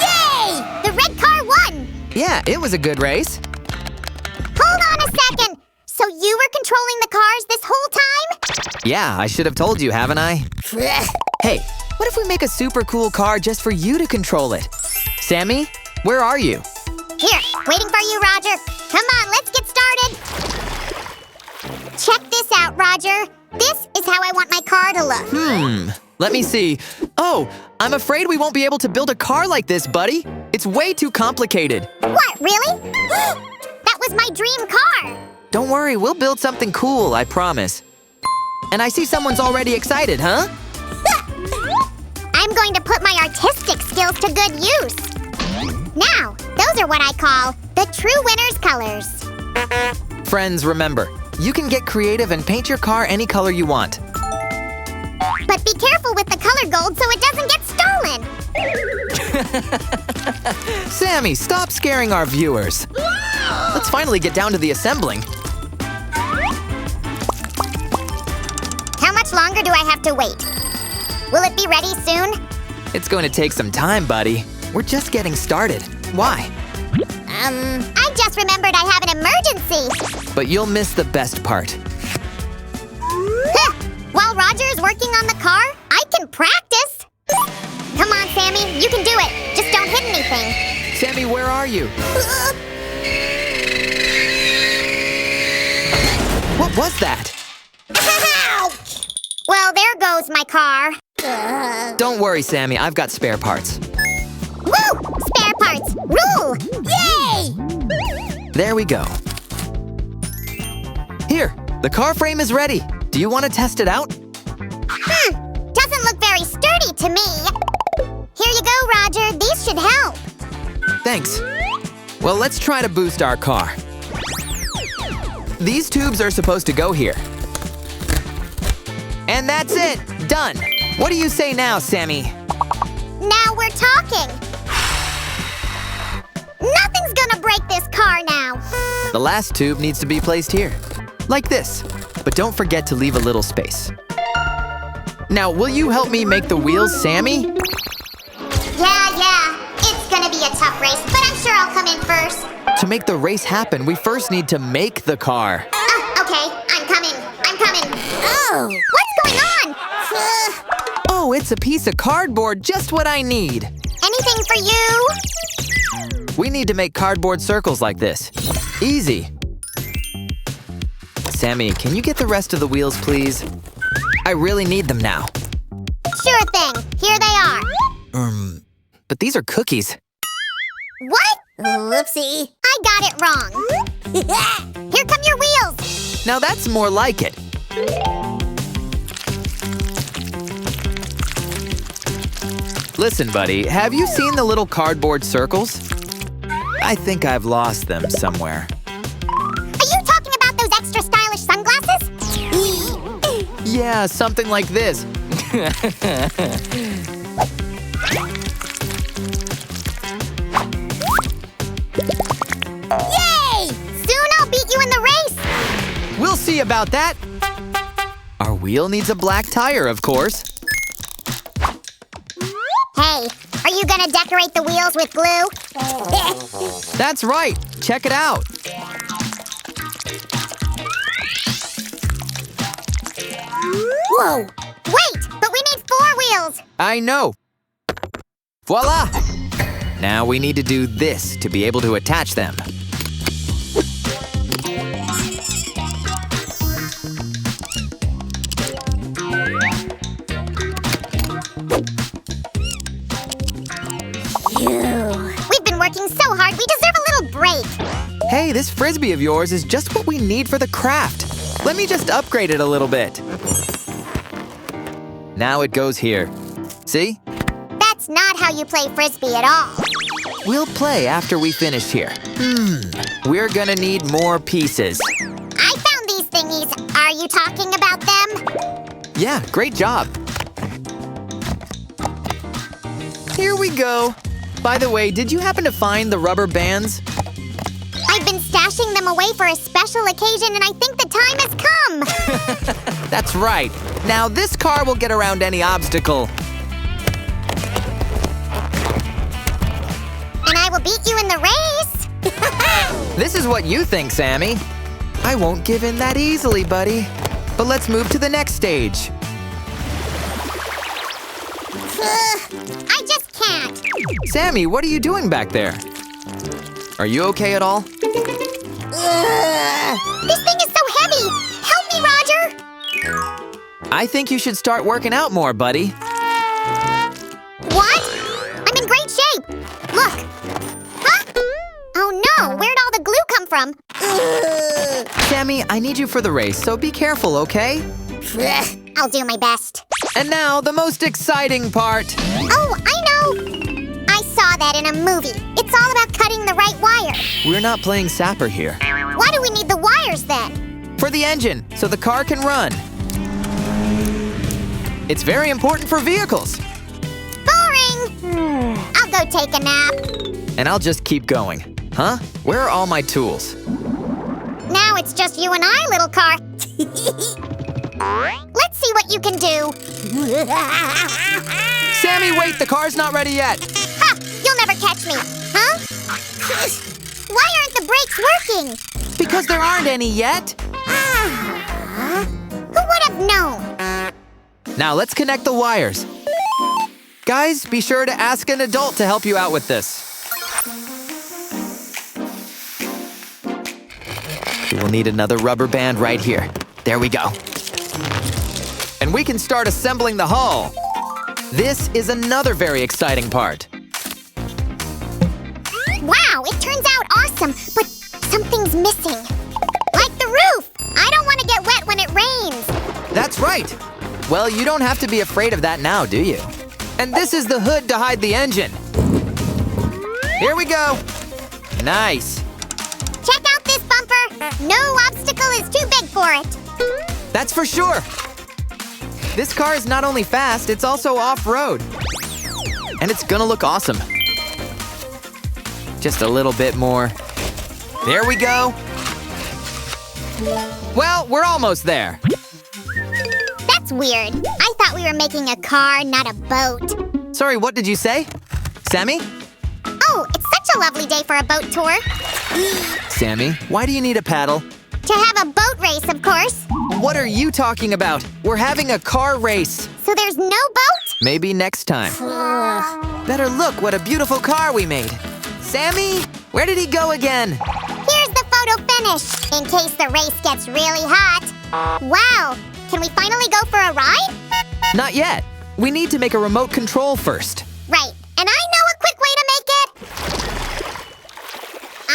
Yay! The red car won! Yeah, it was a good race. Hold on a second! So you were controlling the cars this whole time? Yeah, I should have told you, haven't I? Hey, what if we make a super cool car just for you to control it? Sammy, where are you? Here, waiting for you, Roger. Come on, let's get started. Check this out, Roger. This is how I want my car to look. Let me see. Oh, I'm afraid we won't be able to build a car like this, buddy. It's way too complicated. What, really? That was my dream car. Don't worry, we'll build something cool, I promise. And I see someone's already excited, huh? I'm going to put my artistic skills to good use. Now, those are what I call the true winner's colors. Friends, remember, you can get creative and paint your car any color you want. But be careful with the color gold so it doesn't get stolen. Sammy, stop scaring our viewers. Let's finally get down to the assembling. How much longer do I have to wait? Will it be ready soon? It's going to take some time, buddy. We're just getting started. Why? I just remembered I have an emergency. But you'll miss the best part. While Roger is working on the car, I can practice. Come on, Sammy, you can do it. Just don't hit anything. Sammy, where are you? What was that? Ouch! Well, there goes my car. Don't worry, Sammy. I've got spare parts. Woo! Spare parts! Rule! Yay! There we go. Here, the car frame is ready. Do you want to test it out? Doesn't look very sturdy to me. Here you go, Roger. These should help. Thanks. Well, let's try to boost our car. These tubes are supposed to go here. And that's it! Done! What do you say now, Sammy? Now we're talking. Nothing's gonna break this car now. The last tube needs to be placed here. Like this. But don't forget to leave a little space. Now, will you help me make the wheels, Sammy? Yeah. It's gonna be a tough race, but I'm sure I'll come in first. To make the race happen, we first need to make the car. Okay. I'm coming. Oh! What's going on? Oh, it's a piece of cardboard, just what I need. Anything for you? We need to make cardboard circles like this. Easy. Sammy, can you get the rest of the wheels, please? I really need them now. Sure thing. Here they are. But these are cookies. What? Whoopsie. I got it wrong. Here come your wheels. Now that's more like it. Listen, buddy, have you seen the little cardboard circles? I think I've lost them somewhere. Are you talking about those extra stylish sunglasses? Yeah, something like this. Yay! Soon I'll beat you in the race. We'll see about that. Our wheel needs a black tire, of course. Hey, are you gonna decorate the wheels with glue? That's right. Check it out. Whoa! Wait, but we need 4 wheels. I know. Voila! Now we need to do this to be able to attach them. We've been working so hard, we deserve a little break. Hey, this Frisbee of yours is just what we need for the craft. Let me just upgrade it a little bit. Now it goes here. See? That's not how you play Frisbee at all. We'll play after we finish here. We're gonna need more pieces. I found these thingies. Are you talking about them? Yeah, great job. Here we go. By the way, did you happen to find the rubber bands? I've been stashing stashing them away for a special occasion, and I think the time has come. That's right. Now this car will get around any obstacle. And I will beat you in the race. This is what you think, Sammy. I won't give in that easily, buddy. But let's move to the next stage. I just can't. Sammy, what are you doing back there? Are you okay at all? This thing is so heavy. Help me, Roger. I think you should start working out more, buddy. What? I'm in great shape. Look. Huh? Oh no, where'd all the glue come from? Sammy, I need you for the race, so be careful, okay? I'll do my best. And now, the most exciting part. Oh, I know. I saw that in a movie. It's all about cutting the right wire. We're not playing sapper here. Why do we need the wires then? For the engine, so the car can run. It's very important for vehicles. Boring. I'll go take a nap. And I'll just keep going. Huh? Where are all my tools? Now it's just you and I, little car. Let's see what you can do. Sammy, wait, the car's not ready yet. Ha! You'll never catch me, huh? Why aren't the brakes working? Because there aren't any yet. Who would have known? Now let's connect the wires. Guys, be sure to ask an adult to help you out with this. We'll need another rubber band right here. There we go. And we can start assembling the hull. This is another very exciting part. Wow, it turns out awesome, but something's missing. Like the roof. I don't want to get wet when it rains. That's right. Well, you don't have to be afraid of that now, do you? And this is the hood to hide the engine. Here we go. Nice. Check out this bumper. No obstacle is too big for it. That's for sure. This car is not only fast, it's also off-road. And it's gonna look awesome. Just a little bit more. There we go. Well, we're almost there. That's weird. I thought we were making a car, not a boat. Sorry, what did you say? Sammy? Oh, it's such a lovely day for a boat tour. Sammy, why do you need a paddle? To have a boat race, of course. What are you talking about? We're having a car race. So there's no boat? Maybe next time. Better look what a beautiful car we made. Sammy, where did he go again? Here's the photo finish, in case the race gets really hot. Wow, can we finally go for a ride? Not yet. We need to make a remote control first. Right, and I know a quick way to make it.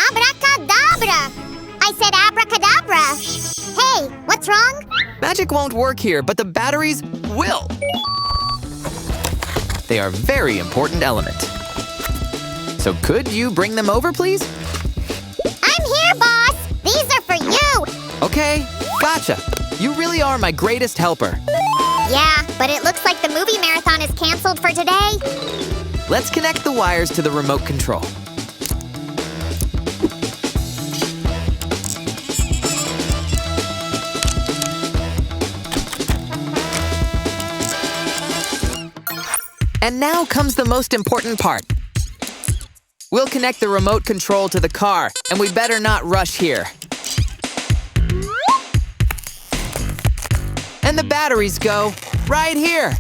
Abracadabra. I said abracadabra. Hey, what's wrong? Magic won't work here, but the batteries will. They are a very important element. So could you bring them over, please? I'm here, boss. These are for you. Okay, gotcha. You really are my greatest helper. Yeah, but it looks like the movie marathon is canceled for today. Let's connect the wires to the remote control. And now comes the most important part. We'll connect the remote control to the car, and we better not rush here. And the batteries go right here.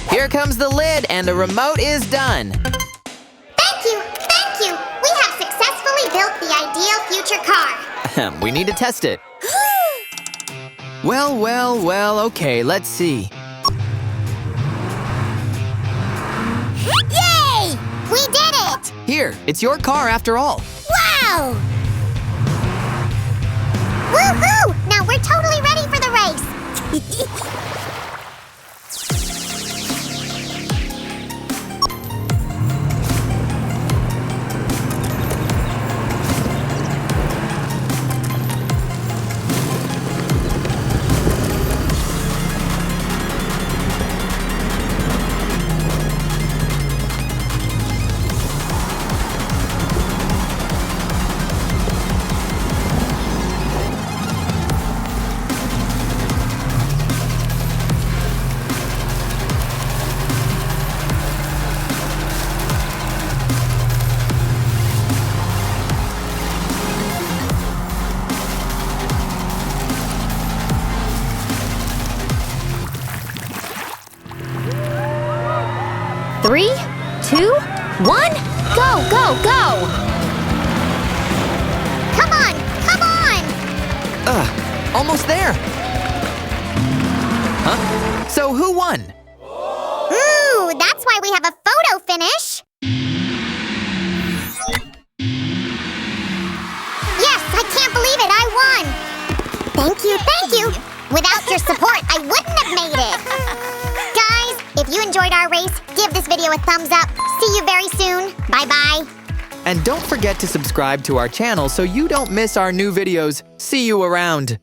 Here comes the lid, and the remote is done. Thank you, thank you. We have successfully built the ideal future car. We need to test it. Well, okay, let's see. Yay! We did it! Here, it's your car after all. Wow! Woohoo! Now we're totally ready for the race. 3, 2, 1, go, go, go! Come on! Come on! Almost there. Huh? So who won? Ooh, that's why we have a photo finish. Yes, I can't believe it. I won. Thank you, thank you. Without your support, I wouldn't have made it. Guys, if you enjoyed our race, give this video a thumbs up. See you very soon. Bye-bye. And don't forget to subscribe to our channel so you don't miss our new videos. See you around.